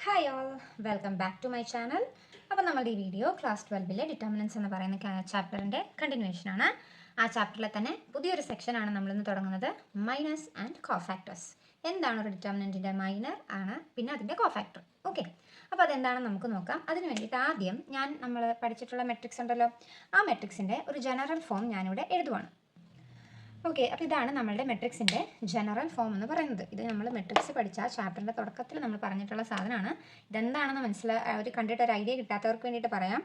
Hi all, welcome back to my channel. അപ്പോൾ നമ്മുടെ ഈ വീഡിയോ ക്ലാസ് 12 ഡിറ്റർമിനൻസ് എന്ന് പറയുന്ന ചാപ്റ്ററിൻ്റെ കണ്ടിന്യൂഷനാണ്. ആ ചാപ്റ്ററിലെ തന്നെ പുതിയൊരു സെക്ഷനാണ് നമ്മളിന്ന് തുടങ്ങുന്നത്, മൈനസ് ആൻഡ് കോഫാക്ടേഴ്സ്. എന്താണ് ഒരു ഡിറ്റർമിനൻറ്റിൻ്റെ മൈനർ ആണ്, പിന്നെ അതിൻ്റെ കോഫാക്ടർ. ഓക്കെ, അപ്പോൾ അതെന്താണെന്ന് നമുക്ക് നോക്കാം. അതിന് വേണ്ടിയിട്ട് ആദ്യം നമ്മൾ പഠിച്ചിട്ടുള്ള മെട്രിക്സ് ഉണ്ടല്ലോ, ആ മെട്രിക്സിൻ്റെ ഒരു ജനറൽ ഫോം ഞാനിവിടെ എഴുതുവാണ്. ഓക്കെ, അപ്പോൾ ഇതാണ് നമ്മളുടെ മെട്രിക്സിൻ്റെ ജനറൽ ഫോം എന്ന് പറയുന്നത്. ഇത് നമ്മൾ മെട്രിക്സ് പഠിച്ച ചാപ്റ്ററിൻ്റെ തുടക്കത്തിൽ നമ്മൾ പറഞ്ഞിട്ടുള്ള സാധനമാണ്. ഇതെന്താണെന്ന് ഒരു കണ്ടിട്ട് ഒരു ഐഡിയ കിട്ടാത്തവർക്ക് വേണ്ടിയിട്ട് പറയാം.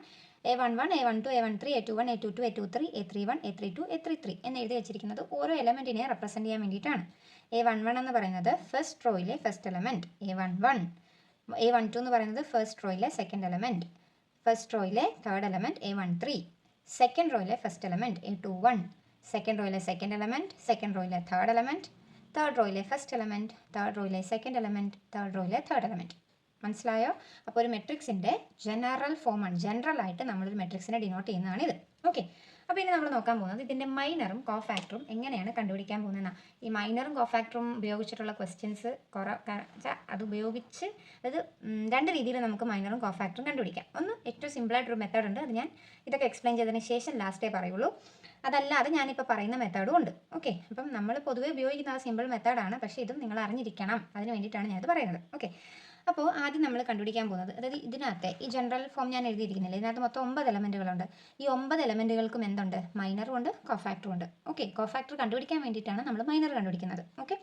A11, A12, A13, A21, A22, A23, A31, A32, A33 എന്ന് എഴുതി വെച്ചിരിക്കുന്നത് ഓരോ എലമെൻറ്റിനെ റെപ്രസെൻറ്റ് ചെയ്യാൻ വേണ്ടിയിട്ടാണ്. A11 എന്ന് പറയുന്നത് first റോയിലെ first element, A11. A12 എന്ന് പറയുന്നത് ഫസ്റ്റ് റോയിലെ സെക്കൻഡ് എലമെൻറ്റ്, ഫസ്റ്റ് റോയിലെ തേർഡ് എലമെൻറ്റ് A13. സെക്കൻഡ് റോയിലെ ഫസ്റ്റ് എലമെൻറ്റ് A21, സെക്കൻഡ് റോയിലെ സെക്കൻഡ് എലമെൻറ്റ്, സെക്കൻഡ് റോയിലെ തേർഡ് എലമെൻറ്റ്, തേർഡ് റോയിലെ ഫസ്റ്റ് എലമെൻറ്റ്, തേർഡ് റോയിലെ സെക്കൻഡ് എലമെൻറ്റ്, തേർഡ് റോയിലെ തേർഡ് എലമെൻറ്റ്. മനസ്സിലായോ? അപ്പോൾ ഒരു മെട്രിക്സിൻ്റെ ജനറൽ ഫോമാണ്. ജനറലായിട്ട് നമ്മളൊരു മെട്രിക്സിനെ ഡിനോട്ട് ചെയ്യുന്നതാണിത്. ഓക്കെ, അപ്പോൾ ഇനി നമ്മൾ നോക്കാൻ പോകുന്നത് ഇതിൻ്റെ മൈനറും കോഫാക്ടറും എങ്ങനെയാണ് കണ്ടുപിടിക്കാൻ പോകുന്നതെന്നാണ്. ഈ മൈനറും കോഫാക്ടറും ഉപയോഗിച്ചിട്ടുള്ള ക്വസ്റ്റ്യൻസ് അത് ഉപയോഗിച്ച് രണ്ട് രീതിയിൽ നമുക്ക് മൈനറും കോഫാക്ടറും കണ്ടുപിടിക്കാം. ഒന്ന് ഏറ്റവും സിമ്പിളായിട്ടൊരു മെത്തേഡ് ഉണ്ട്, അത് ഞാൻ ഇതൊക്കെ എക്സ്പ്ലെയിൻ ചെയ്തതിന് ശേഷം ലാസ്റ്റേ പറയുള്ളൂ. അതല്ലാതെ ഞാനിപ്പോൾ പറയുന്ന മെത്തേഡും ഉണ്ട്. ഓക്കെ, അപ്പം നമ്മൾ പൊതുവേ ഉപയോഗിക്കുന്ന ആ സിമ്പിൾ മെത്തേഡാണ്, പക്ഷേ ഇതും നിങ്ങൾ അറിഞ്ഞിരിക്കണം. അതിന് വേണ്ടിയിട്ടാണ് ഞാനത് പറയുന്നത്. ഓക്കെ, അപ്പോൾ ആദ്യം നമ്മൾ കണ്ടുപിടിക്കാൻ പോകുന്നത്, അതായത് ഇതിനകത്തെ ഈ ജനറൽ ഫോം ഞാൻ എഴുതിയിരിക്കുന്നില്ല, ഇതിനകത്ത് മൊത്തം 9 എലമെൻറ്റുകളുണ്ട്. ഈ 9 എലമെൻറ്റുകൾക്കും എന്തുണ്ട്? മൈനറും ഉണ്ട്, കോഫാക്ടറും ഉണ്ട്. ഓക്കെ, കോഫാക്ടർ കണ്ടുപിടിക്കാൻ വേണ്ടിയിട്ടാണ് നമ്മൾ മൈനർ കണ്ടുപിടിക്കുന്നത്. ഓക്കെ,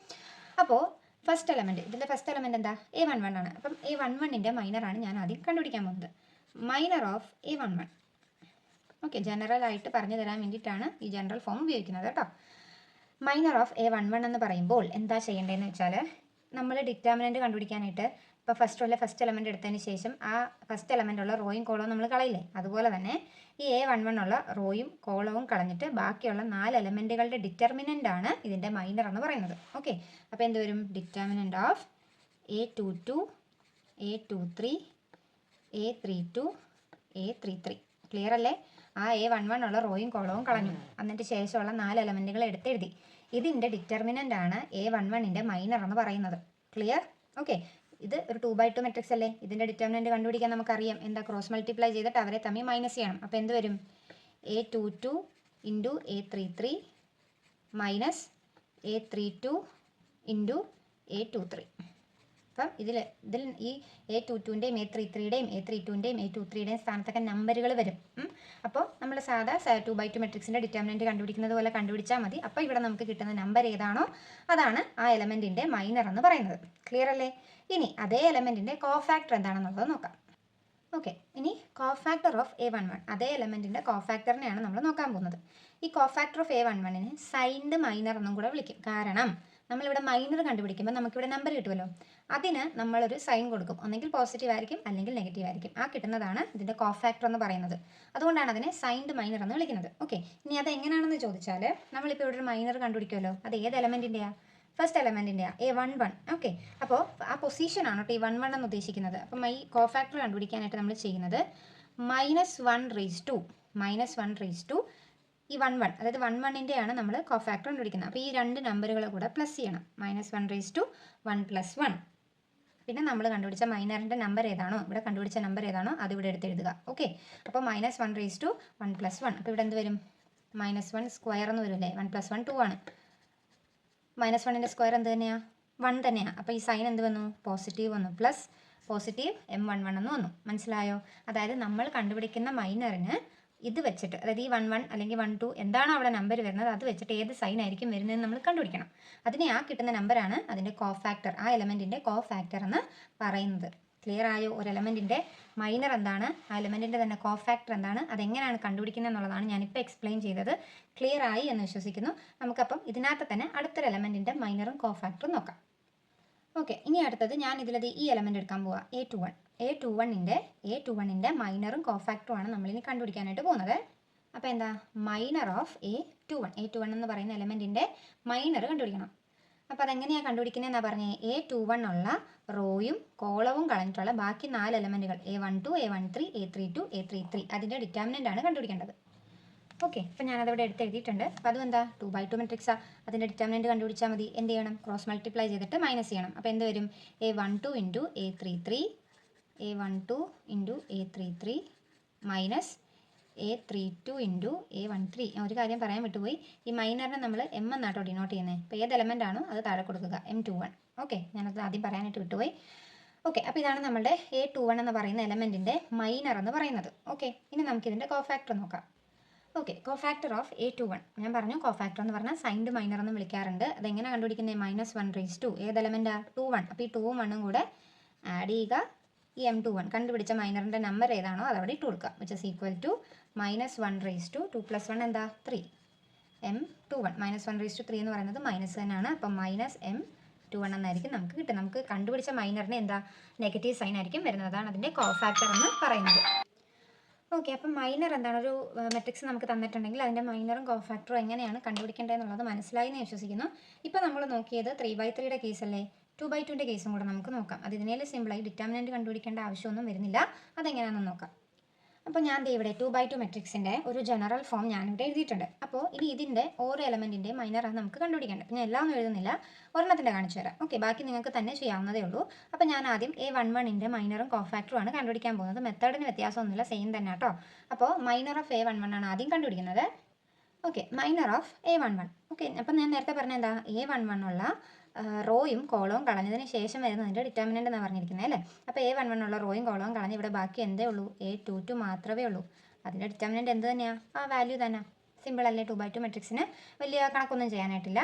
അപ്പോൾ ഫസ്റ്റ് എലമെൻറ്റ്, ഇതിൻ്റെ ഫസ്റ്റ് എലമെൻറ്റ് എന്താ? A11 ആണ്. അപ്പം A11ൻ്റെ മൈനറാണ് ഞാൻ ആദ്യം കണ്ടുപിടിക്കാൻ പോകുന്നത്. Minor of A11. ഓക്കെ, ജനറലായിട്ട് പറഞ്ഞു തരാൻ വേണ്ടിയിട്ടാണ് ഈ ജനറൽ ഫോം ഉപയോഗിക്കുന്നത് കേട്ടോ. മൈനർ ഓഫ് A11 എന്ന് പറയുമ്പോൾ എന്താ ചെയ്യേണ്ടതെന്ന് വെച്ചാൽ, നമ്മൾ ഡിറ്റർമിനൻറ്റ് കണ്ടുപിടിക്കാനായിട്ട് ഇപ്പോൾ ഫസ്റ്റ് എലമെൻറ്റ് എടുത്തതിന് ശേഷം ആ ഫസ്റ്റ് എലമെൻറ്റുള്ള റോയും കോളവും നമ്മൾ കളയില്ലേ, അതുപോലെ തന്നെ ഈ A11 ഉള്ള റോയും കോളവും കളഞ്ഞിട്ട് ബാക്കിയുള്ള 4 എലമെൻറ്റുകളുടെ ഡിറ്റർമിനൻ്റ് ആണ് ഇതിൻ്റെ മൈനർ എന്ന് പറയുന്നത്. ഓക്കെ, അപ്പോൾ എന്ത് വരും? Determinant of A22, A23, A32, A33. Clear അല്ലേ? ആ A11 ഉള്ള റോയും കോളവും കളഞ്ഞു, എന്നിട്ട് ശേഷമുള്ള 4 എലമെൻറ്റുകൾ എടുത്തെഴുതി. ഇതിൻ്റെ ഡിറ്റർമിനൻ്റ് ആണ് A11ൻ്റെ മൈനർ എന്ന് പറയുന്നത്. ക്ലിയർ? ഓക്കെ, ഇത് ഒരു 2x2 മെട്രിക്സ് അല്ലേ? ഇതിൻ്റെ ഡിറ്റർമിനൻ്റ് കണ്ടുപിടിക്കാൻ നമുക്കറിയാം, എന്താ? ക്രോസ് മൾട്ടിപ്ലൈ ചെയ്തിട്ട് അവരെ തമ്മിൽ മൈനസ് ചെയ്യണം. അപ്പോൾ എന്ത് വരും? A22 into A33 minus A32 into A23. അപ്പം ഇതിൽ ഈ A22ൻ്റെയും A33യുടെയും A32ൻ്റെയും A23യുടെയും സ്ഥാനത്തൊക്കെ നമ്പറുകൾ വരും. അപ്പോൾ നമ്മൾ സാധാ 2x2 മെട്രിക്സിൻ്റെ ഡിറ്റർമിനൻറ്റ് കണ്ടുപിടിക്കുന്നത് പോലെ കണ്ടുപിടിച്ചാൽ മതി. അപ്പോൾ ഇവിടെ നമുക്ക് കിട്ടുന്ന നമ്പർ ഏതാണോ അതാണ് ആ എലമെൻറ്റിൻ്റെ മൈനർ എന്ന് പറയുന്നത്. ക്ലിയർ അല്ലേ? ഇനി അതേ എലമെൻറ്റിൻ്റെ കോഫാക്ടർ എന്താണെന്നുള്ളത് നോക്കാം. ഓക്കെ, ഇനി കോഫാക്ടർ ഓഫ് A11, അതേ എലമെൻറ്റിൻ്റെ കോഫാക്ടറിനെയാണ് നമ്മൾ നോക്കാൻ പോകുന്നത്. ഈ കോഫാക്ടർ ഓഫ് A11നെ സൈൻഡ് മൈനർ എന്നും കൂടെ വിളിക്കും. കാരണം നമ്മളിവിടെ മൈനർ കണ്ടുപിടിക്കുമ്പോൾ നമുക്കിവിടെ നമ്പർ കിട്ടുമല്ലോ, അതിന് നമ്മളൊരു സൈൻ കൊടുക്കും. ഒന്നെങ്കിൽ പോസിറ്റീവ് ആയിരിക്കും, അല്ലെങ്കിൽ നെഗറ്റീവ് ആയിരിക്കും. ആ കിട്ടുന്നതാണ് ഇതിൻ്റെ കോഫാക്ടർ എന്ന് പറയുന്നത്. അതുകൊണ്ടാണ് അതിനെ സൈൻഡ് മൈനർ എന്ന് വിളിക്കുന്നത്. ഓക്കെ, ഇനി അത് എങ്ങനെയാണെന്ന് ചോദിച്ചാൽ, നമ്മളിപ്പോൾ ഇവിടെ ഒരു മൈനർ കണ്ടുപിടിക്കുമല്ലോ, അത് ഏത് എലമെൻറ്റിൻ്റെയാണ്? First എലമെൻറ്റിൻ്റെയാണ്, A11. ഓക്കെ, അപ്പോൾ ആ പൊസിഷനാണ് കേട്ടോ ഈ 11 എന്ന് ഉദ്ദേശിക്കുന്നത്. അപ്പം ഈ കോഫാക്ടർ കണ്ടുപിടിക്കാനായിട്ട് നമ്മൾ ചെയ്യുന്നത് -1/2 ഈ 11, അതായത് 11ൻ്റെയാണ് നമ്മൾ കോഫാക്ടർ കണ്ടുപിടിക്കുന്നത്. അപ്പോൾ ഈ രണ്ട് നമ്പറുകൾ കൂടെ പ്ലസ് ചെയ്യണം. -1/1 + 1. പിന്നെ നമ്മൾ കണ്ടുപിടിച്ച മൈനറിൻ്റെ നമ്പർ ഏതാണോ, ഇവിടെ കണ്ടുപിടിച്ച നമ്പർ ഏതാണോ അത് ഇവിടെ എടുത്ത് എഴുതുക. ഓക്കെ, അപ്പോൾ -1/1 + 1. അപ്പോൾ ഇവിടെ എന്ത് വരും? -1² എന്ന് വരും അല്ലേ? 1 + 1 2 ആണ്. -1ൻ്റെ സ്ക്വയർ എന്ത് തന്നെയാണ്? 1 തന്നെയാണ്. അപ്പോൾ ഈ സൈൻ എന്ത് വന്നു? പോസിറ്റീവ് വന്നു, പ്ലസ് പോസിറ്റീവ് M11 എന്ന് വന്നു. മനസ്സിലായോ? അതായത് നമ്മൾ കണ്ടുപിടിക്കുന്ന മൈനറിന് ഇത് വെച്ചിട്ട്, അതായത് ഈ 11 അല്ലെങ്കിൽ 12 എന്താണോ അവിടെ നമ്പർ വരുന്നത് അത് വെച്ചിട്ട് ഏത് സൈൻ ആയിരിക്കും വരുന്നതെന്ന് നമ്മൾ കണ്ടുപിടിക്കണം. അതിനെ ആ കിട്ടുന്ന നമ്പറാണ് അതിൻ്റെ കോഫാക്ടർ, ആ എലമെൻറ്റിൻ്റെ കോഫാക്ടർ എന്ന് പറയുന്നത്. ക്ലിയർ ആയോ? ഒരു എലമെൻറ്റിൻ്റെ മൈനർ എന്താണ്, ആ എലമെൻറ്റിൻ്റെ തന്നെ കോഫാക്ടർ എന്താണ്, അതെങ്ങനെയാണ് കണ്ടുപിടിക്കുന്നത് എന്നുള്ളതാണ് ഞാനിപ്പോൾ എക്സ്പ്ലെയിൻ ചെയ്തത്. ക്ലിയർ ആയി എന്ന് വിശ്വസിക്കുന്നു. നമുക്കപ്പം ഇതിനകത്ത് തന്നെ അടുത്തൊരു എലമെൻറ്റിൻ്റെ മൈനറും കോഫാക്ടറും നോക്കാം. ഓക്കെ, ഇനി അടുത്തത് ഞാൻ ഇതിലത് ഈ എലമെൻറ്റ് എടുക്കാൻ പോവാം, A21ൻ്റെ മൈനറും കോഫാക്ടറും ആണ് നമ്മളിനി കണ്ടുപിടിക്കാനായിട്ട് പോകുന്നത്. അപ്പോൾ എന്താ? മൈനർ ഓഫ് A21 എന്ന് പറയുന്ന എലമെൻറ്റിൻ്റെ മൈനർ കണ്ടുപിടിക്കണം. അപ്പോൾ അതെങ്ങനെയാണ് കണ്ടുപിടിക്കുന്നതെന്നാണ് പറഞ്ഞത്? A21 ഉള്ള റോയും കോളവും കളഞ്ഞിട്ടുള്ള ബാക്കി 4 എലമെൻറ്റുകൾ A12, A13, A32, A33 അതിൻ്റെ ഡിറ്റർമിനൻ്റ് ആണ് കണ്ടുപിടിക്കേണ്ടത്. ഓക്കെ, അപ്പോൾ ഞാനതവിടെ എടുത്ത് എഴുതിയിട്ടുണ്ട്. അപ്പോൾ അതും എന്താ? 2x2 മെട്രിക്സാണ്. അതിൻ്റെ ഡിറ്റർമിനൻ്റ് കണ്ടുപിടിച്ചാൽ മതി. എന്ത് ചെയ്യണം? ക്രോസ് മൾട്ടിപ്ലൈ ചെയ്തിട്ട് മൈനസ് ചെയ്യണം. അപ്പോൾ എന്ത് വരും? A12 into A33 A12 into A33 minus A32 into A13. ഒരു കാര്യം പറയാൻ വിട്ടുപോയി, ഈ മൈനറിനെ നമ്മൾ എം എന്നാട്ടോ ഡിനോട്ട് ചെയ്യുന്നത്. അപ്പോൾ ഏത് എലമെൻ്റ് ആണോ അത് താഴെ കൊടുക്കുക, M21. ഓക്കെ, ഞാനത് ആദ്യം പറയാനായിട്ട് വിട്ടുപോയി. ഓക്കെ, അപ്പോൾ ഇതാണ് നമ്മുടെ A21 എന്ന് പറയുന്ന എലമെൻറ്റിൻ്റെ മൈനർ എന്ന് പറയുന്നത്. ഓക്കെ, ഇനി നമുക്കിതിൻ്റെ കോഫാക്ടർ നോക്കാം. ഓക്കെ, കോഫാക്ടർ ഓഫ് A21 ഞാൻ പറഞ്ഞു. കോഫാക്ടർ എന്ന് പറഞ്ഞാൽ സൈൻഡ് മൈനർ എന്ന് വിളിക്കാറുണ്ട്. അതെങ്ങനെ കണ്ടുപിടിക്കുന്നത്? -1 ഏത് എലമെൻറ്റാണ്? 21. അപ്പോൾ ഈ 2ഉം 1ഉം കൂടെ ആഡ് ചെയ്യുക. ഈ M21 കണ്ടുപിടിച്ച മൈനറിൻ്റെ നമ്പർ ഏതാണോ അതവിടെ ഇട്ട് കൊടുക്കുക. വിച്ച് ഇസ് ഈക്വൽ ടു -1 2 + 1 എന്താ? 3. M21 -1 3 എന്ന് പറയുന്നത് മൈനസ് തന്നെയാണ്. അപ്പം -M21 എന്നായിരിക്കും നമുക്ക് കിട്ടും. നമുക്ക് കണ്ടുപിടിച്ച മൈനറിന് എന്താ? നെഗറ്റീവ് സൈൻ ആയിരിക്കും വരുന്നത്. അതാണ് അതിൻ്റെ കോഫാക്ടർ എന്ന് പറയുന്നത്. ഓക്കെ, അപ്പം മൈനർ എന്താണ്? ഒരു മെട്രിക്സ് നമുക്ക് തന്നിട്ടുണ്ടെങ്കിൽ അതിൻ്റെ മൈനറും കോഫാക്ടറും എങ്ങനെയാണ് കണ്ടുപിടിക്കേണ്ടതെന്നുള്ളത് മനസ്സിലായി എന്ന് വിശ്വസിക്കുന്നു. ഇപ്പോൾ നമ്മൾ നോക്കിയത് 3/3യുടെ കേസല്ലേ? 2/2ൻ്റെ കേസും കൂടെ നമുക്ക് നോക്കാം. അത് ഇതിനേലും സിമ്പിളായി ഡിറ്റർമിനൻറ്റ് കണ്ടുപിടിക്കേണ്ട ആവശ്യമൊന്നും വരുന്നില്ല. അതെങ്ങനെയാണെന്ന് നോക്കാം. അപ്പോൾ ഞാൻ ഇവിടെ 2/2 മെട്രിക്സിൻ്റെ ഒരു ജനറൽ ഫോം ഞാനിവിടെ എഴുതിയിട്ടുണ്ട്. അപ്പോൾ ഇനി ഇതിൻ്റെ ഓരോ എലമെൻറ്റിൻ്റെ മൈനറാണ് നമുക്ക് കണ്ടുപിടിക്കേണ്ടത്. ഞാൻ എല്ലാം ഒന്നും എഴുതുന്നില്ല, ഒരെണ്ണത്തിൻ്റെ കാണിച്ചു തരാം. ഓക്കെ, ബാക്കി നിങ്ങൾക്ക് തന്നെ ചെയ്യാവുന്നതേ ഉള്ളൂ. അപ്പോൾ ഞാൻ ആദ്യം A11ൻ്റെ മൈനറും കോഫാക്ടറും ആണ് കണ്ടുപിടിക്കാൻ പോകുന്നത്. മെത്തേഡിന് വ്യത്യാസമൊന്നുമില്ല, സെയിം തന്നെ കേട്ടോ. അപ്പോൾ മൈനർ ഓഫ് A11 ആണ് ആദ്യം കണ്ടുപിടിക്കുന്നത്. Okay, minor of A11. Okay, അപ്പം ഞാൻ നേരത്തെ പറഞ്ഞ എന്താ? A11 ഉള്ള റോയും കോളവും കളഞ്ഞതിന് ശേഷം വരുന്നതിൻ്റെ ഡിറ്റർമിനൻ്റ് എന്നാണ് പറഞ്ഞിരിക്കുന്നത് അല്ലേ? അപ്പോൾ A11 ഉള്ള റോയും കോളവും കളഞ്ഞ് ഇവിടെ ബാക്കി എന്തേ ഉള്ളൂ? A22 മാത്രമേ ഉള്ളൂ. അതിൻ്റെ ഡിറ്റർമിനൻ്റ് എന്ത് തന്നെയാണ്? ആ വാല്യൂ തന്നെ. സിമ്പിൾ അല്ലേ? 2/2 മെട്രിക്സിന് വലിയ കണക്കൊന്നും ചെയ്യാനായിട്ടില്ല.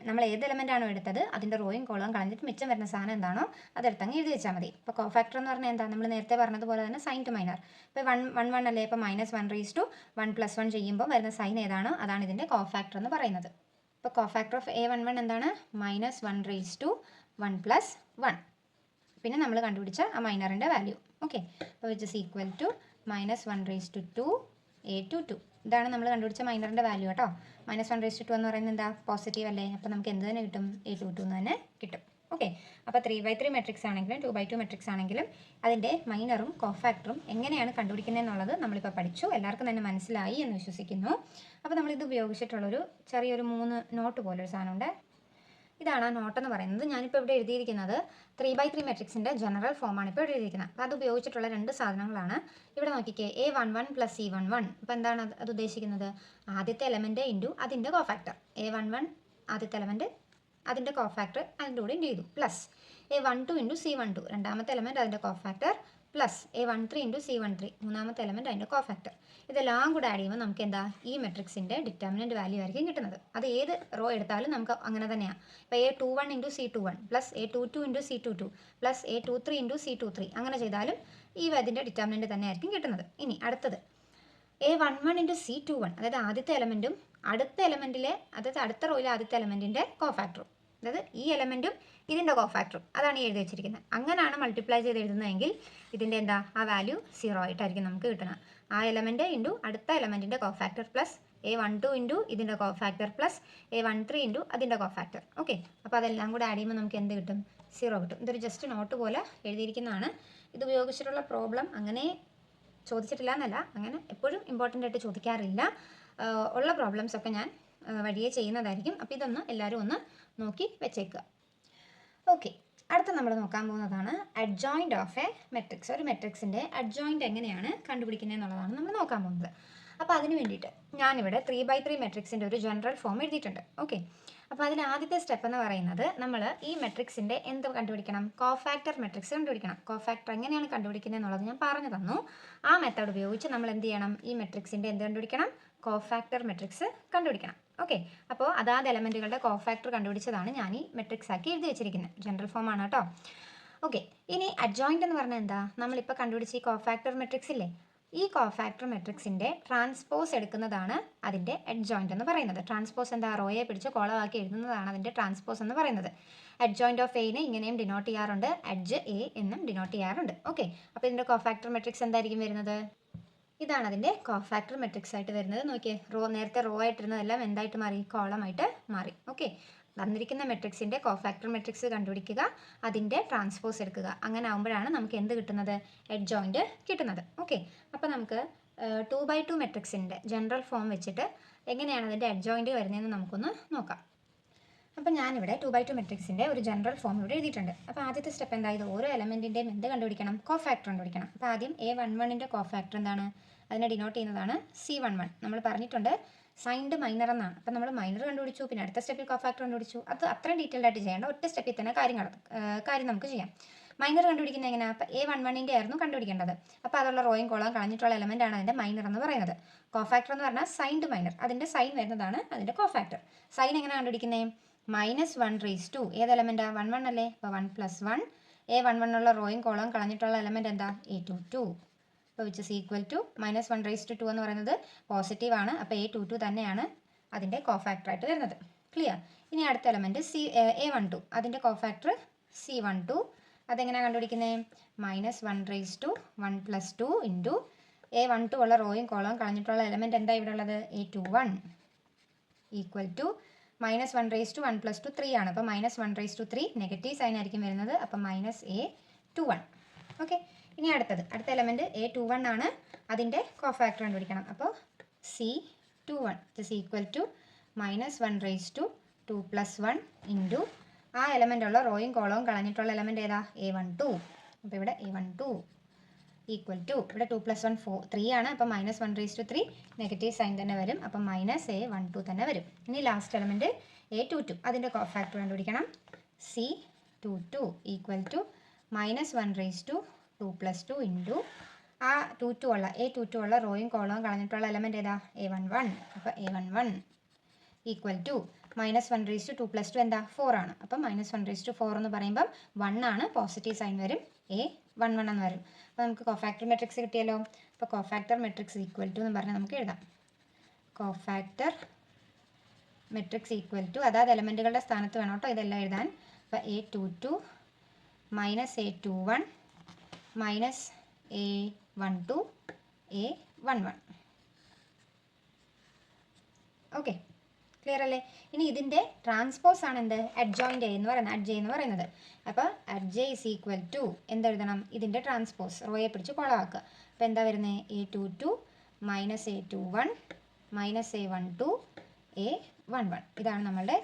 നമ്മൾ ഏത് എലമെൻ്റ് ആണോ എടുത്തത് അതിൻ്റെ റോയും കോളവും കളഞ്ഞിട്ട് മിച്ചം വരുന്ന സാധനം എന്താണോ അതെടുത്തങ്ങ് എഴുതി വെച്ചാൽ മതി. ഇപ്പോൾ കോഫാക്ടർ എന്ന് പറഞ്ഞാൽ എന്താ? നമ്മൾ നേരത്തെ പറഞ്ഞതുപോലെ തന്നെ സൈൻ ടു മൈനർ. ഇപ്പോൾ 1 അല്ലേ? ഇപ്പോൾ -1 1 + 1 ചെയ്യുമ്പോൾ വരുന്ന സൈൻ ഏതാണോ അതാണ് ഇതിൻ്റെ കോഫാക്ടർ എന്ന് പറയുന്നത്. ഇപ്പോൾ കോഫാക്ടർ ഓഫ് A11 എന്താണ്? -1 1 + 1. പിന്നെ നമ്മൾ കണ്ടുപിടിച്ച ആ മൈനറിൻ്റെ വാല്യൂ. ഓക്കെ, അപ്പോൾ which is equal to -1 2 A22. ഇതാണ് നമ്മൾ കണ്ടുപിടിച്ച മൈനറിൻ്റെ വാല്യൂ കേട്ടോ. -1 2 എന്ന് പറയുന്നത് എന്താ? പോസിറ്റീവ് അല്ലേ? അപ്പോൾ നമുക്ക് എന്ത് തന്നെ കിട്ടും? A22 എന്ന് തന്നെ കിട്ടും. ഓക്കെ, അപ്പോൾ 3/3 മെട്രിക്സ് ആണെങ്കിലും 2/2 മെട്രിക്സ് ആണെങ്കിലും അതിൻ്റെ മൈനറും കോഫാക്ടറും എങ്ങനെയാണ് കണ്ടുപിടിക്കുന്നതെന്നുള്ളത് നമ്മളിപ്പോൾ പഠിച്ചു. എല്ലാവർക്കും തന്നെ മനസ്സിലായി എന്ന് വിശ്വസിക്കുന്നു. അപ്പോൾ നമ്മളിത് ഉപയോഗിച്ചിട്ടുള്ളൊരു ചെറിയൊരു 3 നോട്ട് പോലൊരു സാധനമുണ്ട്. ഇതാണ് ആ നോട്ടെന്ന് പറയുന്നത്. ഞാനിപ്പോൾ ഇവിടെ എഴുതിയിരിക്കുന്നത് 3/3 മെട്രിക്സിൻ്റെ ജനറൽ ഫോമാണ് ഇപ്പോൾ ഇവിടെ എഴുതിയിരിക്കുന്നത്. അപ്പോൾ അത് ഉപയോഗിച്ചിട്ടുള്ള 2 സാധനങ്ങളാണ്. ഇവിടെ നോക്കിക്കേ, A11 + C11. അപ്പോൾ എന്താണ് അത് ഉദ്ദേശിക്കുന്നത്? ആദ്യത്തെ എലമെൻറ്റ് ഇൻറ്റു അതിൻ്റെ കോഫാക്ടർ. A11 ആദ്യത്തെ എലമെൻറ്റ്, അതിൻ്റെ കോഫാക്ടർ അതിൻ്റെ കൂടെ ഇൻറ്റു ചെയ്തു, പ്ലസ് A12 × C12 രണ്ടാമത്തെ എലമെൻറ്റ് അതിൻ്റെ കോഫാക്ടർ, പ്ലസ് A13 × C13 മൂന്നാമത്തെ എലമെൻറ്റ് അതിൻ്റെ കോഫാക്ടർ. ഇതെല്ലാം കൂടെ ആഡ് ചെയ്യുമ്പോൾ നമുക്ക് എന്താ? ഈ മെട്രിക്സിൻ്റെ ഡിറ്റർമിനൻറ്റ് വാല്യൂ ആയിരിക്കും കിട്ടുന്നത്. അത് ഏത് റോ എടുത്താലും നമുക്ക് അങ്ങനെ തന്നെയാണ്. ഇപ്പോൾ A21 × C21 plus A22 × C22 plus A23 × C23 അങ്ങനെ ചെയ്താലും ഈ ഇതിൻ്റെ ഡിറ്റർമിനൻറ്റ് തന്നെ ആയിരിക്കും കിട്ടുന്നത്. ഇനി അടുത്തത് A11 × C21, അതായത് ആദ്യത്തെ എലമെൻറ്റും അടുത്ത എലമെൻറ്റിലെ, അതായത് അടുത്ത റോയിലെ ആദ്യത്തെ എലമെൻറ്റിൻ്റെ കോഫാക്ടറും, അതായത് ഈ എലമെൻറ്റും ഇതിൻ്റെ കോഫാക്ടറും, അതാണ് ഈ എഴുതി വെച്ചിരിക്കുന്നത്. അങ്ങനെയാണ് മൾട്ടിപ്ലൈ ചെയ്ത് എഴുതുന്നതെങ്കിൽ ഇതിൻ്റെ എന്താ? ആ വാല്യൂ 0 ആയിട്ടായിരിക്കും നമുക്ക് കിട്ടുന്നത്. ആ എലമെൻറ്റ് ഇൻറ്റു അടുത്ത എലമെൻറ്റിൻ്റെ കോഫാക്ടർ പ്ലസ് A12 ഇൻറ്റു ഇതിൻ്റെ കോഫാക്ടർ പ്ലസ് A13 ഇൻറ്റു അതിൻ്റെ കോഫാക്ടർ. ഓക്കെ, അപ്പോൾ അതെല്ലാം കൂടെ ആഡ് ചെയ്യുമ്പോൾ നമുക്ക് എന്ത് കിട്ടും? 0 കിട്ടും. ഇതൊരു ജസ്റ്റ് നോട്ട് പോലെ എഴുതിയിരിക്കുന്നതാണ്. ഇത് ഉപയോഗിച്ചിട്ടുള്ള പ്രോബ്ലം അങ്ങനെ ചോദിച്ചിട്ടില്ല എന്നല്ല, അങ്ങനെ എപ്പോഴും ഇമ്പോർട്ടൻ്റ് ആയിട്ട് ചോദിക്കാറില്ല. ഉള്ള പ്രോബ്ലംസ് ഒക്കെ ഞാൻ വഴിയേ ചെയ്യുന്നതായിരിക്കും. അപ്പോൾ ഇതൊന്ന് എല്ലാവരും ഒന്ന് നോക്കി വെച്ചേക്കുക. ഓക്കെ, അടുത്ത നമ്മൾ നോക്കാൻ പോകുന്നതാണ് അഡ്ജോയിൻ്റ് ഓഫ് എ മെട്രിക്സ്. ഒരു മെട്രിക്സിൻ്റെ അഡ്ജോയിൻ്റ് എങ്ങനെയാണ് കണ്ടുപിടിക്കുന്നത് എന്നുള്ളതാണ് നമ്മൾ നോക്കാൻ പോകുന്നത്. അപ്പോൾ അതിന് വേണ്ടിയിട്ട് ഞാനിവിടെ 3/3 മെട്രിക്സിൻ്റെ ഒരു ജനറൽ ഫോം എഴുതിയിട്ടുണ്ട്. ഓക്കെ, അപ്പോൾ അതിൽ ആദ്യത്തെ സ്റ്റെപ്പ് എന്ന് പറയുന്നത് നമ്മൾ ഈ മെട്രിക്സിൻ്റെ എന്ത് കണ്ടുപിടിക്കണം? കോഫാക്ടർ മെട്രിക്സ് കണ്ടുപിടിക്കണം. കോഫാക്ടർ എങ്ങനെയാണ് കണ്ടുപിടിക്കുന്നത് എന്നുള്ളത് ഞാൻ പറഞ്ഞു തന്നു. ആ മെത്തേഡ് ഉപയോഗിച്ച് നമ്മൾ എന്ത് ചെയ്യണം? ഈ മെട്രിക്സിൻ്റെ എന്ത് കണ്ടുപിടിക്കണം? കോഫാക്ടർ മെട്രിക്സ് കണ്ടുപിടിക്കണം. ഓക്കെ, അപ്പോൾ അതാത് എലമെൻറ്റുകളുടെ കോഫാക്ടർ കണ്ടുപിടിച്ചതാണ് ഞാൻ ഈ മെട്രിക്സ് ആക്കി എഴുതി വെച്ചിരിക്കുന്നത്. ജനറൽ ഫോം ആണ് കേട്ടോ. ഓക്കെ, ഇനി അഡ്ജോയിൻ്റ് എന്ന് പറഞ്ഞാൽ എന്താ? നമ്മളിപ്പോൾ കണ്ടുപിടിച്ച ഈ കോഫാക്ടർ മെട്രിക്സ് ഇല്ലേ, ഈ കോഫാക്ടർ മെട്രിക്സിൻ്റെ ട്രാൻസ്പോസ് എടുക്കുന്നതാണ് അതിൻ്റെ അഡ്ജോയിൻ്റ് എന്ന് പറയുന്നത്. ട്രാൻസ്പോസ് എന്താ? റോയെ പിടിച്ച് കോളമാക്കി എഴുതുന്നതാണ് അതിൻ്റെ ട്രാൻസ്പോസ് എന്ന് പറയുന്നത്. അഡ്ജോയിൻ്റ് ഓഫ് എയിനെ ഇങ്ങനെയും ഡിനോട്ട് ചെയ്യാറുണ്ട്, അഡ്ജ് എ എന്നും ഡിനോട്ട് ചെയ്യാറുണ്ട്. ഓക്കെ, അപ്പോൾ ഇതിൻ്റെ കോഫാക്ടർ മെട്രിക്സ് എന്തായിരിക്കും വരുന്നത്? ഇതാണ് അതിൻ്റെ കോഫാക്ടർ മെട്രിക്സ് ആയിട്ട് വരുന്നത്. നോക്കിയേ, നേരത്തെ റോ ആയിട്ടിരുന്നതെല്ലാം എന്തായിട്ട് മാറി? കോളമായിട്ട് മാറി. ഓക്കെ, തന്നിരിക്കുന്ന മെട്രിക്സിൻ്റെ കോഫാക്ടർ മെട്രിക്സ് കണ്ടുപിടിക്കുക, അതിൻ്റെ ട്രാൻസ്പോസ് എടുക്കുക. അങ്ങനെ ആകുമ്പോഴാണ് നമുക്ക് എന്ത് കിട്ടുന്നത്? അഡ്ജോയിൻ്റ് കിട്ടുന്നത്. ഓക്കെ, അപ്പോൾ നമുക്ക് 2/2 മെട്രിക്സിൻ്റെ ജനറൽ ഫോം വെച്ചിട്ട് എങ്ങനെയാണ് അതിൻ്റെ അഡ്ജോയിൻ്റ് വരുന്നതെന്ന് നമുക്കൊന്ന് നോക്കാം. അപ്പോൾ ഞാനിവിടെ 2x2 മെട്രിക്സിൻ്റെ ഒരു ജനറൽ ഫോം ഇവിടെ എഴുതിയിട്ടുണ്ട്. അപ്പോൾ ആദ്യത്തെ സ്റ്റെപ്പ് എന്തായത് ഓരോ എലമെൻറ്റിൻ്റെയും എന്ത് കണ്ടുപിടിക്കണം, കോഫാക്ടർ കണ്ടുപിടിക്കണം. അപ്പോൾ ആദ്യം A11ൻ്റെ കോഫാക്ടർ എന്താണ്, അതിനെ ഡിനോട്ട് ചെയ്യുന്നതാണ് C11. നമ്മൾ പറഞ്ഞിട്ടുണ്ട് സൈൻഡ് മൈനർ എന്നാണ്. അപ്പോൾ നമ്മൾ മൈനർ കണ്ടുപിടിച്ചു, പിന്നെ അടുത്ത സ്റ്റെപ്പിൽ കോഫാക്ടർ കണ്ടുപിടിച്ചു. അത് അത്രയും ഡീറ്റെയിൽഡ് ആയിട്ട് ചെയ്യേണ്ട, ഒറ്റ സ്റ്റെപ്പിൽ തന്നെ കാര്യം നമുക്ക് ചെയ്യാം. മൈനർ കണ്ടുപിടിക്കുന്നത് എങ്ങനെയാണ്, അപ്പോൾ A11ൻ്റെ ആയിരുന്നു കണ്ടുപിടിക്കേണ്ടത്. അപ്പോൾ അതുള്ള റോയും കോളവും കളഞ്ഞിട്ടുള്ള എലമെൻ്റ് ആണ് അതിൻ്റെ മൈനർ എന്ന് പറയുന്നത്. കോഫാക്ടർ എന്ന് പറഞ്ഞാൽ സൈൻഡ് മൈനർ, അതിൻ്റെ സൈൻ വരുന്നതാണ് അതിൻ്റെ കോഫാക്ടർ. സൈൻ എങ്ങനെ കണ്ടുപിടിക്കുന്നത്, -1 ഏത് എലമെൻറ്റാ, 1 അല്ലേ. അപ്പോൾ 1 + 1 A11 ഉള്ള റോയും കോളവും കളഞ്ഞിട്ടുള്ള എലമെൻറ്റ് എന്താ, A22. അപ്പോൾ വിച്ച് ഇസ് ഈക്വൽ ടു -1 എന്ന് പറയുന്നത് പോസിറ്റീവ് ആണ്. അപ്പോൾ A22 തന്നെയാണ് അതിൻ്റെ കോഫാക്ടറായിട്ട് വരുന്നത്. ക്ലിയർ. ഇനി അടുത്ത എലമെൻറ്റ് A12, അതിൻ്റെ കോഫാക്ടർ C12. അതെങ്ങനെയാണ് കണ്ടുപിടിക്കുന്നത്, -1 + 2 ഇൻറ്റു A12 ഉള്ള റോയും കോളവും കളഞ്ഞിട്ടുള്ള എലമെൻറ്റ് എന്താ ഇവിടെ ഉള്ളത്, A21 ഈക്വൽ ടു -1 + 2 3 ആണ്. അപ്പോൾ -1 / 3 നെഗറ്റീവ് സൈൻ ആയിരിക്കും വരുന്നത്. അപ്പോൾ -A21. ഓക്കെ. ഇനി അടുത്ത എലമെൻറ്റ് A21 ആണ്, അതിൻ്റെ കോഫാക്ടർ കണ്ടുപിടിക്കണം. അപ്പോൾ C21 is equal to -1 / 2 + 1 into ആ എലമെൻ്റ് ഉള്ള റോയും കോളവും കളഞ്ഞിട്ടുള്ള എലമെൻറ്റ് ഏതാ, A12. അപ്പോൾ ഇവിടെ A12 ഈക്വൽ ടു ഇവിടെ 2 + 1 3 ആണ്. അപ്പോൾ -1 / 3 നെഗറ്റീവ് സൈൻ തന്നെ വരും. അപ്പം -A12 തന്നെ വരും. ഇനി ലാസ്റ്റ് എലമെൻറ്റ് A22, അതിൻ്റെ കോഫാക്ടർ കണ്ടുപിടിക്കണം. C22 ഈക്വൽ ടു -1 / 2 + 2 ഇൻറ്റു ആ A22 ഉള്ള റോയും കോളവും കളഞ്ഞിട്ടുള്ള എലമെൻറ്റ് ഏതാ, A11. അപ്പോൾ A11 ഈക്വൽ ടു -1 / 2 + 2 എന്താ, 4 ആണ്. അപ്പം -1 / 4 എന്ന് പറയുമ്പം 1 ആണ്, പോസിറ്റീവ് സൈൻ വരും, A11 എന്ന് വരും. അപ്പോൾ നമുക്ക് കോഫാക്ടർ മെട്രിക്സ് കിട്ടിയല്ലോ. അപ്പോൾ കോഫാക്ടർ മെട്രിക്സ് ഈക്വൽ ടു എന്ന് പറഞ്ഞാൽ നമുക്ക് എഴുതാം. കോഫാക്ടർ മെട്രിക്സ് ഈക്വൽ ടു അതായത് എലമെൻറ്റുകളുടെ സ്ഥാനത്ത് വേണം കേട്ടോ ഇതെല്ലാം എഴുതാൻ. അപ്പോൾ A22 -A21 -A12 A11. Okay, clear അല്ലേ. ഇനി ഇതിൻ്റെ ട്രാൻസ്പോസ് ആണ് എന്ത്, അഡ്ജോയിൻ്റ് എന്ന് പറയുന്നത്. അപ്പോൾ അഡ്ജെ ഇസ് ഈക്വൽ ടു എന്തെഴുതണം, ഇതിൻ്റെ ട്രാൻസ്പോസ് റോയെ പിടിച്ച് കൊളവാക്കുക. അപ്പോൾ എന്താ വരുന്നത്, A22 -A21 -A12 A11. ഇതാണ് നമ്മളുടെ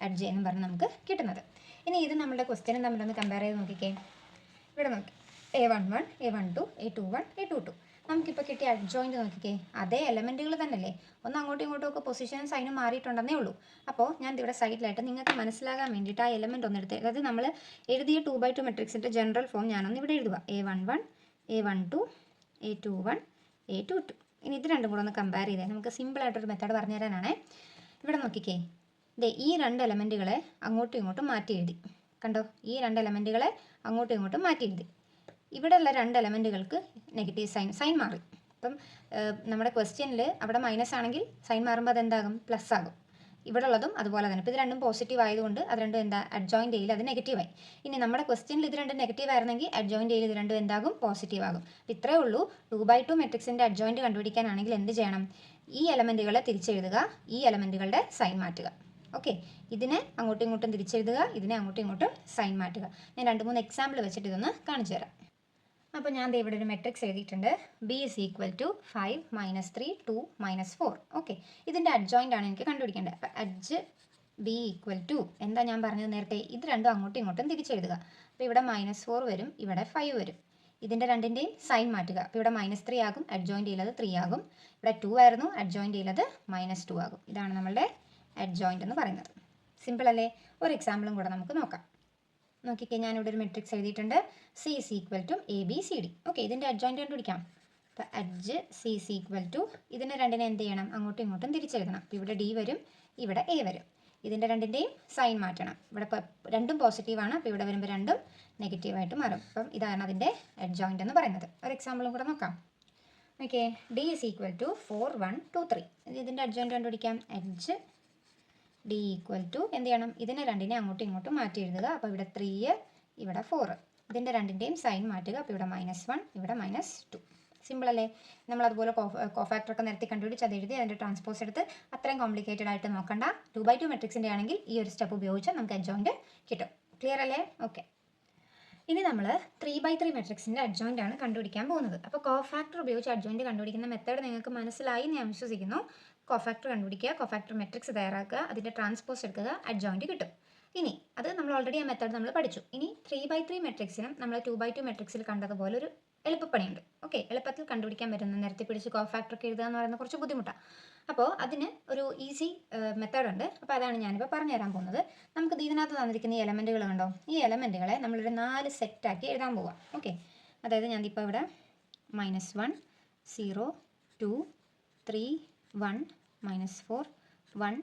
അഡ്ജെ എന്ന് പറഞ്ഞ് നമുക്ക് കിട്ടുന്നത്. ഇനി ഇത് നമ്മുടെ ക്വസ്റ്റ്യനും തമ്മിലൊന്ന് കമ്പയർ ചെയ്ത് നോക്കിക്കേ. ഇവിടെ നോക്കി A11 A12 A21 A22. നമുക്കിപ്പോൾ കിട്ടിയ അഡ്ജോയിൻ്റ് നോക്കിക്കേ, അതേ എലമെൻറ്റുകൾ തന്നെയല്ലേ, ഒന്ന് അങ്ങോട്ടും ഇങ്ങോട്ടും ഒക്കെ പൊസിഷനും സൈനും മാറിയിട്ടുണ്ടെന്നേ ഉള്ളൂ. അപ്പോൾ ഞാൻ ഇവിടെ സൈഡിലായിട്ട് നിങ്ങൾക്ക് മനസ്സിലാകാൻ വേണ്ടിയിട്ട് ആ എലമെൻറ്റ് ഒന്ന് എടുത്ത്, അതായത് നമ്മൾ എഴുതിയ 2x2 മെട്രിക്സിൻ്റെ ജനറൽ ഫോം ഞാനൊന്ന് ഇവിടെ എഴുതുക. A11 A12 A21 A22. ഇനി ഇത് രണ്ടും കൂടെ ഒന്ന് കമ്പയർ ചെയ്തേ. നമുക്ക് സിമ്പിളായിട്ടൊരു മെത്തേഡ് പറഞ്ഞു തരാനാണേ. ഇവിടെ നോക്കിക്കേ, ഈ രണ്ട് എലമെൻറ്റുകളെ അങ്ങോട്ടും ഇങ്ങോട്ടും മാറ്റി എഴുതി. കണ്ടോ, ഈ രണ്ട് എലമെൻറ്റുകളെ അങ്ങോട്ടും ഇങ്ങോട്ടും മാറ്റി എഴുതി. ഇവിടെയുള്ള രണ്ട് എലമെൻറ്റുകൾക്ക് നെഗറ്റീവ് സൈൻ മാറി. അപ്പം നമ്മുടെ ക്വസ്റ്റ്യനിൽ അവിടെ മൈനസ് ആണെങ്കിൽ സൈൻ മാറുമ്പോൾ അതെന്താകും, പ്ലസ് ആകും. ഇവിടെ ഉള്ളതും അതുപോലെ തന്നെ. ഇപ്പോൾ ഇത് രണ്ടും പോസിറ്റീവ് ആയതുകൊണ്ട് അത് രണ്ടും എന്താ, അഡ്ജോയിൻ്റ് ചെയ്യിൽ അത് നെഗറ്റീവായി. ഇനി നമ്മുടെ ക്വസ്റ്റ്യനിൽ ഇത് രണ്ടും നെഗറ്റീവ് ആയിരുന്നെങ്കിൽ അഡ്ജോയിൻ്റ് ചെയ്യിൽ ഇത് രണ്ടും എന്താകും, പോസിറ്റീവ് ആകും. അപ്പോൾ ഇത്രയേ ഉള്ളൂ. 2x2 മെട്രിക്സിൻ്റെ അഡ്ജോയിൻ്റ് കണ്ടുപിടിക്കാനാണെങ്കിൽ എന്ത് ചെയ്യണം, ഈ എലമെൻറ്റുകളെ തിരിച്ചെഴുതുക, ഈ എലമെൻറ്റുകളുടെ സൈൻ മാറ്റുക. ഓക്കെ, ഇതിനെ അങ്ങോട്ടും ഇങ്ങോട്ടും തിരിച്ചെഴുതുക, ഇതിനെ അങ്ങോട്ടും ഇങ്ങോട്ടും സൈൻ മാറ്റുക. ഞാൻ 2-3 എക്സാമ്പിൾ വെച്ചിട്ട് ഇതൊന്ന് കാണിച്ചു തരാം. അപ്പോൾ ഞാൻ ഇവിടെ ഒരു മെട്രിക്സ് എഴുതിയിട്ടുണ്ട്. B = 5 - 3 2 - 4. ഓക്കെ, ഇതിൻ്റെ അഡ്ജോയിൻ്റ് ആണ് എനിക്ക് കണ്ടുപിടിക്കേണ്ടത്. അപ്പോൾ അഡ്ജ് B = എന്താ ഞാൻ പറഞ്ഞത് നേരത്തെ, ഇത് രണ്ടും അങ്ങോട്ടും ഇങ്ങോട്ടും തിരിച്ചെഴുതുക. അപ്പോൾ ഇവിടെ -4 വരും, ഇവിടെ 5 വരും. ഇതിൻ്റെ രണ്ടിൻ്റെയും സൈൻ മാറ്റുക. അപ്പോൾ ഇവിടെ -3 ആകും, അഡ്ജോയിൻ്റ് ചെയ്യുന്നത് 3 ആകും. ഇവിടെ 2 ആയിരുന്നു, അഡ്ജോയിൻ്റ് ചെയ്യുന്നത് -2 ആകും. ഇതാണ് നമ്മളുടെ അഡ്ജോയിൻ്റ് എന്ന് പറയുന്നത്. സിമ്പിൾ അല്ലേ. ഒരു എക്സാമ്പിളും കൂടെ നമുക്ക് നോക്കാം. നോക്കിക്കേ, ഞാനിവിടെ ഒരു മെട്രിക്സ് എഴുതിയിട്ടുണ്ട്. C = ABCD. ഓക്കെ, ഇതിൻ്റെ അഡ്ജോയിൻ്റ് കണ്ടുപിടിക്കാം. അപ്പോൾ അഡ്ജ് C = ഇതിനെ രണ്ടിനെ എന്ത് ചെയ്യണം, അങ്ങോട്ടും ഇങ്ങോട്ടും തിരിച്ചെഴുതണം. അപ്പോൾ ഇവിടെ D വരും, ഇവിടെ A വരും. ഇതിൻ്റെ രണ്ടിൻ്റെയും സൈൻ മാറ്റണം. ഇവിടെ രണ്ടും പോസിറ്റീവാണ്, അപ്പോൾ ഇവിടെ വരുമ്പോൾ രണ്ടും നെഗറ്റീവായിട്ട് മാറും. അപ്പം ഇതാണ് അതിൻ്റെ അഡ്ജോയിൻ്റ് എന്ന് പറയുന്നത്. ഒരു എക്സാമ്പിളും കൂടെ നോക്കാം. Okay, D = 4 1 2 3. ഇതിൻ്റെ അഡ്ജോയിൻ്റ് കണ്ടുപിടിക്കാം. അഡ്ജ് D = എന്ത് ചെയ്യണം, ഇതിനെ രണ്ടിനെ അങ്ങോട്ടും ഇങ്ങോട്ടും മാറ്റി എഴുതുക. അപ്പോൾ ഇവിടെ 3 ഇവിടെ 4. ഇതിൻ്റെ രണ്ടിൻ്റെയും സൈൻ മാറ്റുക. അപ്പോൾ ഇവിടെ -1 ഇവിടെ -2. സിമ്പിൾ അല്ലേ. നമ്മളതുപോലെ കോഫാക്ടറൊക്കെ നിരത്തി കണ്ടുപിടിച്ച് അത് എഴുതി അതിൻ്റെ ട്രാൻസ്പോസ് എടുത്ത് അത്രയും കോംപ്ലിക്കേറ്റഡ് ആയിട്ട് നോക്കണ്ട. 2x2 മെട്രിക്സിൻ്റെ ആണെങ്കിൽ ഈ ഒരു സ്റ്റെപ്പ് ഉപയോഗിച്ച് നമുക്ക് അഡ്ജോയിൻ്റ് കിട്ടും. ക്ലിയർ അല്ലേ. ഓക്കെ, ഇനി നമ്മൾ 3x3 മെട്രിക്സിൻ്റെ അഡ്ജോയിൻ്റ് ആണ് കണ്ടുപിടിക്കാൻ പോകുന്നത്. അപ്പോൾ കോഫാക്ടർ ഉപയോഗിച്ച് അഡ്ജോയിൻ്റ് കണ്ടുപിടിക്കുന്ന മെത്തേഡ് നിങ്ങൾക്ക് മനസ്സിലായി എന്ന് ഞാൻ വിശ്വസിക്കുന്നു. കോഫാക്ടർ കണ്ടുപിടിക്കുക, കോഫാക്ടർ മെട്രിക്സ് തയ്യാറാക്കുക, അതിൻ്റെ ട്രാൻസ്പോസ് എടുക്കുക, അഡ്ജോയിൻ്റ് കിട്ടും. ഇനി അത് നമ്മൾ ഓൾറെഡി ആ മെത്തേഡ് നമ്മൾ പഠിച്ചു. ഇനി 3x3 മെട്രിക്സിനും നമ്മൾ 2x2 മെട്രിക്സിൽ കണ്ടതുപോലെ ഒരു എളുപ്പപ്പണിയുണ്ട്. ഓക്കെ, എളുപ്പത്തിൽ കണ്ടുപിടിക്കാൻ പറ്റുന്ന നിരത്തി പിടിച്ച് കോഫാക്ടർ ഒക്കെ എഴുതുക എന്ന് പറയുന്നത് കുറച്ച് ബുദ്ധിമുട്ടാണ്. അപ്പോൾ അതിന് ഒരു ഈസി മെത്തേഡ് ഉണ്ട്. അപ്പോൾ അതാണ് ഞാനിപ്പോൾ പറഞ്ഞു തരാൻ പോകുന്നത്. നമുക്ക് ഇതിനകത്ത് തന്നിരിക്കുന്ന ഈ എലമെൻറ്റുകൾ കണ്ടോ, ഈ എലമെൻറ്റുകളെ നമ്മളൊരു 4 സെറ്റാക്കി എഴുതാൻ പോവാം. ഓക്കെ, അതായത് ഞാനിപ്പോൾ ഇവിടെ -1 0 2 3 1 -4 1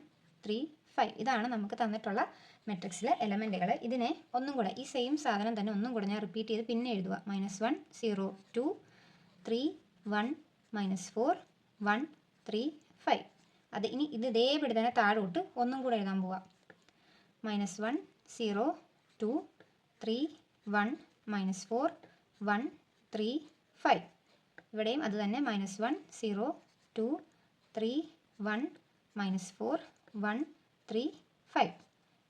3 5 ഇതാണ് നമുക്ക് തന്നിട്ടുള്ള മെട്രിക്സിലെ എലമെൻറ്റുകൾ. ഇതിനെ ഒന്നും കൂടെ ഈ സെയിം സാധനം തന്നെ ഒന്നും കൂടെ ഞാൻ റിപ്പീറ്റ് ചെയ്ത് പിന്നെ എഴുതുക. -1 0 2 3 1 -4 1 3 5. അത് ഇനി ഇത് ഇതേപടി തന്നെ താഴോട്ട് ഒന്നും കൂടെ എഴുതാൻ പോവാം. -1 0 2 3 1 -4 1 3 5. ഇവിടെയും അത് തന്നെ -1 0 2 3 1 -4 1 3 5.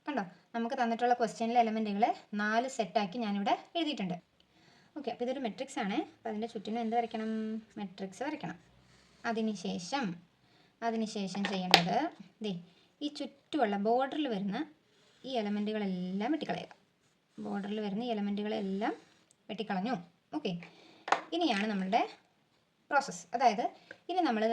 കണ്ടോ, നമുക്ക് തന്നിട്ടുള്ള ക്വസ്റ്റ്യനിലെ എലമെൻറ്റുകളെ 4 സെറ്റാക്കി ഞാനിവിടെ എഴുതിയിട്ടുണ്ട്. ഓക്കെ, അപ്പോൾ ഇതൊരു മെട്രിക്സ് ആണ്. അപ്പോൾ അതിൻ്റെ ചുറ്റിനും എന്ത് വരയ്ക്കണം? മെട്രിക്സ് വരയ്ക്കണം. അതിനുശേഷം ചെയ്യേണ്ടത് ഈ ചുറ്റുമുള്ള ബോർഡറിൽ വരുന്ന ഈ എലമെൻറ്റുകളെല്ലാം വെട്ടിക്കളയുക. ബോർഡറിൽ വരുന്ന ഈ എലമെൻറ്റുകളെല്ലാം വെട്ടിക്കളഞ്ഞു. ഓക്കെ, ഇനിയാണ് നമ്മളുടെ പ്രോസസ്സ്. അതായത് ഇനി നമ്മൾ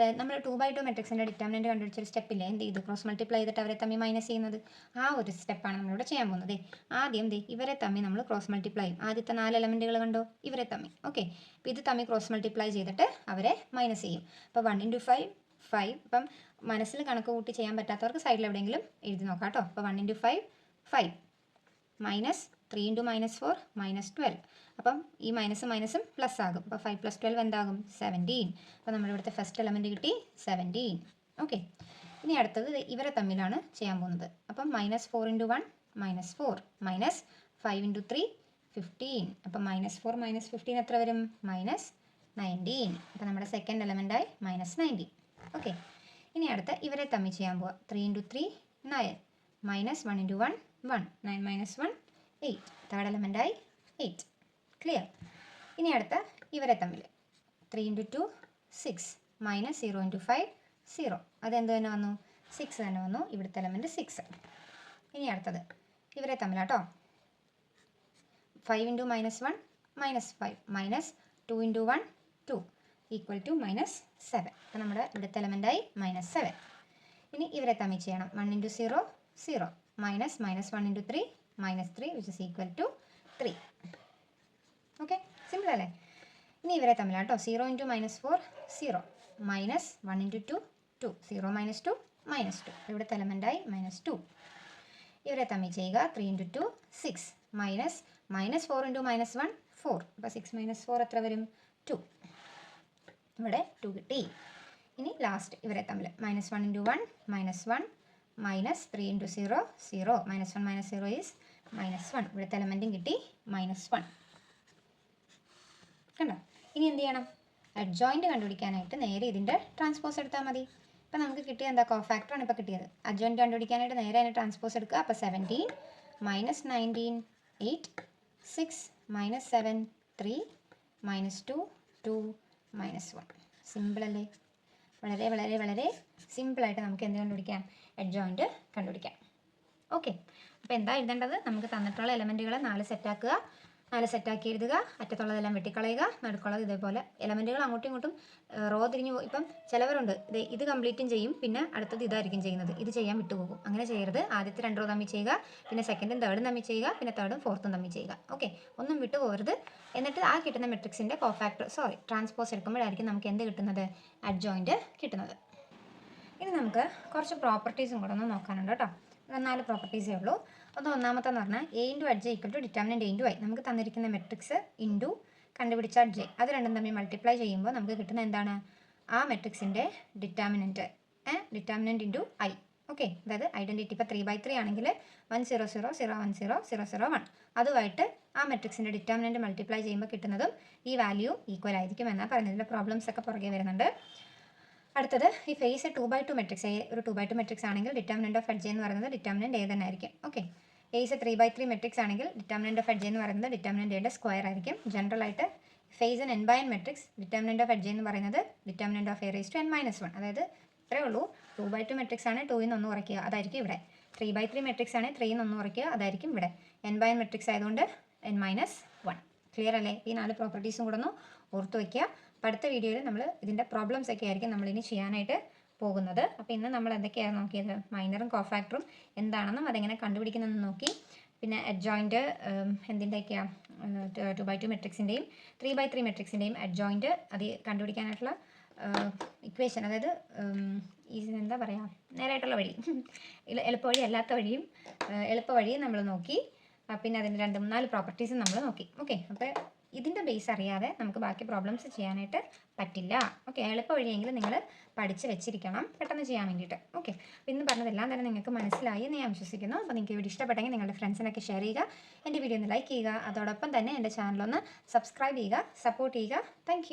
2x2 മെട്രിക്സിൻ്റെ ഡിറ്റർമിനൻറ്റ് കണ്ടുപിടിച്ചൊരു സ്റ്റെപ്പില്ലേ, എന്ത് ചെയ്ത് ക്രോസ് മൾട്ടിപ്ലൈ ചെയ്തിട്ട് അവരെ തമ്മിൽ മൈനസ് ചെയ്യുന്നത്, ആ ഒരു സ്റ്റെപ്പാണ് നമ്മളിവിടെ ചെയ്യാൻ പോകുന്നത്. ആദ്യം ഇവരെ തമ്മിൽ നമ്മൾ ക്രോസ് മൾട്ടിപ്ലൈ ചെയ്യും. ആദ്യത്തെ 4 എലമെൻറ്റുകൾ കണ്ടോ, ഇവരെ തമ്മിൽ. ഓക്കെ, അപ്പോൾ ഇത് തമ്മിൽ ക്രോസ് മൾട്ടിപ്ലൈ ചെയ്തിട്ട് അവരെ മൈനസ് ചെയ്യും. അപ്പോൾ 1 × 5 5. ഇപ്പം മനസ്സിൽ കണക്ക് കൂട്ടി ചെയ്യാൻ പറ്റാത്തവർക്ക് സൈഡിൽ എവിടെയെങ്കിലും എഴുതി നോക്കാം കേട്ടോ. അപ്പോൾ 1 × 5 5 -3 × -4 -12. അപ്പം ഈ മൈനസും പ്ലസ് ആകും. അപ്പോൾ 5 + 12 എന്താകും? 17. അപ്പോൾ നമ്മുടെ ഇവിടുത്തെ ഫസ്റ്റ് എലമെൻറ്റ് കിട്ടി 17. ഓക്കെ, ഇനി അടുത്തത് ഇവരെ തമ്മിലാണ് ചെയ്യാൻ പോകുന്നത്. അപ്പം -4 × 1 -4 -5 × 3 15. അപ്പം -4 -15 എത്ര വരും? -19. അപ്പോൾ നമ്മുടെ സെക്കൻഡ് എലമെൻറ്റായി -19. ഓക്കെ, ഇനി അടുത്ത ഇവരെ തമ്മിൽ ചെയ്യാൻ പോവാം. 3 × 3 9 -1 × 1 1 9 - 1 8. തേർഡ് എലമെൻറ്റായി 8. ക്ലിയർ? ഇനി അടുത്ത ഇവരെ തമ്മിൽ 3 × 2 6 -0 × 5 0. അതെന്ത് തന്നെ വന്നു? 6 തന്നെ വന്നു. ഇവിടുത്തെ എലമെൻറ്റ് 6. ഇനി അടുത്തത് ഇവരെ തമ്മിലാട്ടോ. 5 × -1 -5 -2 × 1 2 = -7. അപ്പോൾ നമ്മുടെ ഇവിടുത്തെ എലമെൻറ്റായി -7. ഇനി ഇവരെ തമ്മിൽ ചെയ്യണം. 1 × 0 0 -1 × 3 -3 = 3. ഓക്കെ, സിമ്പിൾ അല്ലേ? ഇനി ഇവരെ തമ്മിലാട്ടോ. 0 × -4 0 -1 × 2 2 0 - 2 -2. ഇവിടുത്തെ എലമെൻറ്റായി -2. ഇവരെ തമ്മിൽ ചെയ്യുക. 3 × 2 6 -4 × -1 4. അപ്പോൾ 6 - 4 എത്ര വരും? 2. ഇവിടെ 2 കിട്ടി. ഇനി ലാസ്റ്റ് ഇവരെ തമ്മിൽ -1 × 1 -1 -3 × 0 0 -1 - 0 is -1. ഇവിടുത്തെ എലമെൻറ്റും കിട്ടി -1. കണ്ടോ? ഇനി എന്ത് ചെയ്യണം? അഡ്ജോയിൻറ്റ് കണ്ടുപിടിക്കാനായിട്ട് നേരെ ഇതിൻ്റെ ട്രാൻസ്പോസ് എടുത്താൽ മതി. ഇപ്പം നമുക്ക് കിട്ടിയത് എന്താ? കോഫാക്ടറാണ് ഇപ്പോൾ കിട്ടിയത്. അഡ്ജോയിൻറ്റ് കണ്ടുപിടിക്കാനായിട്ട് നേരെ അതിൻ്റെ ട്രാൻസ്പോസ് എടുക്കുക. അപ്പോൾ 17 -19 8 6 -7 3 -2 2 -1. സിമ്പിൾ അല്ലേ? വളരെ വളരെ വളരെ സിമ്പിളായിട്ട് നമുക്ക് എന്ത് കണ്ടുപിടിക്കാം? അഡ്ജോയിൻറ്റ് കണ്ടുപിടിക്കാം. ഓക്കെ, അപ്പോൾ എന്താ എഴുതേണ്ടത്? നമുക്ക് തന്നിട്ടുള്ള എലമെൻറ്റുകളെ 4 സെറ്റാക്കുക. 4 സെറ്റാക്കി എഴുതുക. അറ്റത്തുള്ളതെല്ലാം വെട്ടിക്കളയുക. നടുക്കുള്ളത് ഇതേപോലെ എലമെൻറ്റുകൾ അങ്ങോട്ടും ഇങ്ങോട്ടും റോ തിരിഞ്ഞു പോകും. ഇപ്പം ചിലവരുണ്ട് ഇത് കംപ്ലീറ്റും ചെയ്യും, പിന്നെ അടുത്തത് ഇതായിരിക്കും ചെയ്യുന്നത്. ഇത് ചെയ്യാൻ വിട്ടുപോകും. അങ്ങനെ ചെയ്യരുത്. ആദ്യത്തെ 2 റോ തമ്മിൽ ചെയ്യുക, പിന്നെ സെക്കൻഡും തേർഡും തമ്മിൽ ചെയ്യുക, പിന്നെ തേർഡും ഫോർത്തും തമ്മിൽ ചെയ്യുക. ഓക്കെ, ഒന്നും വിട്ടു പോകരുത്. എന്നിട്ട് ആ കിട്ടുന്ന മെട്രിക്സിൻ്റെ ട്രാൻസ്പോസ് എടുക്കുമ്പോഴായിരിക്കും നമുക്ക് എന്ത് കിട്ടുന്നത്? അഡ്ജോയിൻറ്റ് കിട്ടുന്നത്. ഇനി നമുക്ക് കുറച്ച് പ്രോപ്പർട്ടീസും കൂടെ ഒന്ന് നോക്കാനുണ്ട് കേട്ടോ. 4 പ്രോപ്പർട്ടീസേ ഉള്ളൂ. ഒന്നാമത്തെന്ന് പറഞ്ഞാൽ A × Adj = determinant A × I. നമുക്ക് തന്നിരിക്കുന്ന മെട്രിക്സ് ഇൻറ്റു കണ്ടുപിടിച്ച J, അത് രണ്ടും തമ്മിൽ മൾട്ടിപ്ലൈ ചെയ്യുമ്പോൾ നമുക്ക് കിട്ടുന്ന എന്താണ്? ആ മെട്രിക്സിൻ്റെ ഡിറ്റർമിനൻറ്റ് ഇൻറ്റു I. ഓക്കെ, അതായത് ഐഡൻറ്റിറ്റി ഇപ്പോൾ 3x3 ആണെങ്കിൽ 1 0 0 0 1 0 0 0 1. അതുമായിട്ട് ആ മെട്രിക്സിൻ്റെ ഡിറ്റർമിനൻറ്റ് മൾട്ടിപ്ലൈ ചെയ്യുമ്പോൾ കിട്ടുന്നതും ഈ വാല്യൂ ഈക്വൽ ആയിരിക്കും എന്നാണ് പറയുന്നത്. ഇതിൻ്റെ പ്രോബ്ലംസ് ഒക്കെ പുറകെ വരുന്നുണ്ട്. അടുത്തത് ഈ ഫേസ് 2x2 മെട്രിക്സ്. ഒരു 2x2 മെട്രിക്സ് ആണെങ്കിൽ ഡിറ്റർമിനൻറ്റ് ഓഫ് Adj എന്ന് പറയുന്നത് ഡിറ്റർമിനൻറ്റ് A തന്നെ ആയിരിക്കും. ഓക്കെ, ഫേസ് 3x3 മെട്രിക്സ് ആണെങ്കിൽ ഡിറ്റർമിനൻറ്റ് ഓഫ് Adj എന്ന് പറയുന്നത് ഡിറ്റർമിനൻറ്റ് Aയുടെ സ്ക്വയർ ആയിരിക്കും. ജനറലായിട്ട് ഫേസ് n/n matrix determinant of Adj എന്ന് പറയുന്നത് ഡിറ്റർമിനൻറ്റ് ഓഫ് A⁻n - 1. അതായത് ഇത്രയേ ഉള്ളൂ. 2x2 മെട്രിക്സ് ആണ്. 2 ൽ നിന്ന് 1 കുറയ്ക്കുക, അതായിരിക്കും ഇവിടെ. 3/3 മെട്രിക്സ് ആണ്, 3 1 കുറയ്ക്കുക, അതായിരിക്കും ഇവിടെ. n/n മെട്രിക്സ് ആയതുകൊണ്ട് n-1. ക്ലിയർ അല്ലേ? ഈ 4 പ്രോപ്പർട്ടീസും കൂടെ ഒന്ന് ഓർത്ത് വയ്ക്കുക. അപ്പോൾ അടുത്ത വീഡിയോയിൽ നമ്മൾ ഇതിൻ്റെ പ്രോബ്ലംസ് ഒക്കെ ആയിരിക്കും നമ്മളിനി ചെയ്യാനായിട്ട് പോകുന്നത്. അപ്പോൾ ഇന്ന് നമ്മൾ എന്തൊക്കെയാണ് നോക്കിയത്? മൈനറും കോഫാക്ടറും എന്താണെന്നും അതെങ്ങനെ കണ്ടുപിടിക്കുന്നതെന്ന് നോക്കി. പിന്നെ അഡ്ജോയിൻറ്റ് എന്തിൻ്റെയൊക്കെയാണ് 2/2 മെട്രിക്സിൻ്റെയും 3/3 മെട്രിക്സിൻ്റെയും അഡ്ജോയിൻറ്റ് അത് കണ്ടുപിടിക്കാനായിട്ടുള്ള ഇക്വേഷൻ, അതായത് എന്താ പറയുക, നേരായിട്ടുള്ള വഴി, എളുപ്പവഴി അല്ലാത്ത വഴിയും എളുപ്പവഴിയും നമ്മൾ നോക്കി. പിന്നെ അതിൻ്റെ 2-4 പ്രോപ്പർട്ടീസും നമ്മൾ നോക്കി. ഓക്കെ, അപ്പോൾ ഇതിൻ്റെ ബേസ് അറിയാതെ നമുക്ക് ബാക്കി പ്രോബ്ലംസ് ചെയ്യാനായിട്ട് പറ്റില്ല. ഓക്കെ, എളുപ്പവഴിയെങ്കിലും നിങ്ങൾ പഠിച്ച് വെച്ചിരിക്കണം പെട്ടെന്ന് ചെയ്യാൻ വേണ്ടിയിട്ട്. ഓക്കെ, ഇന്ന് പറഞ്ഞതെല്ലാം തന്നെ നിങ്ങൾക്ക് മനസ്സിലായി എന്ന് ഞാൻ വിശ്വസിക്കുന്നു. അപ്പോൾ നിങ്ങൾക്ക് വീഡിയോ ഇഷ്ടപ്പെട്ടെങ്കിൽ നിങ്ങളുടെ ഫ്രണ്ട്സിനൊക്കെ ഷെയർ ചെയ്യുക, എൻ്റെ വീഡിയോ ഒന്ന് ലൈക്ക് ചെയ്യുക, അതോടൊപ്പം തന്നെ എൻ്റെ ചാനലൊന്ന് സബ്സ്ക്രൈബ് ചെയ്യുക, സപ്പോർട്ട് ചെയ്യുക. താങ്ക്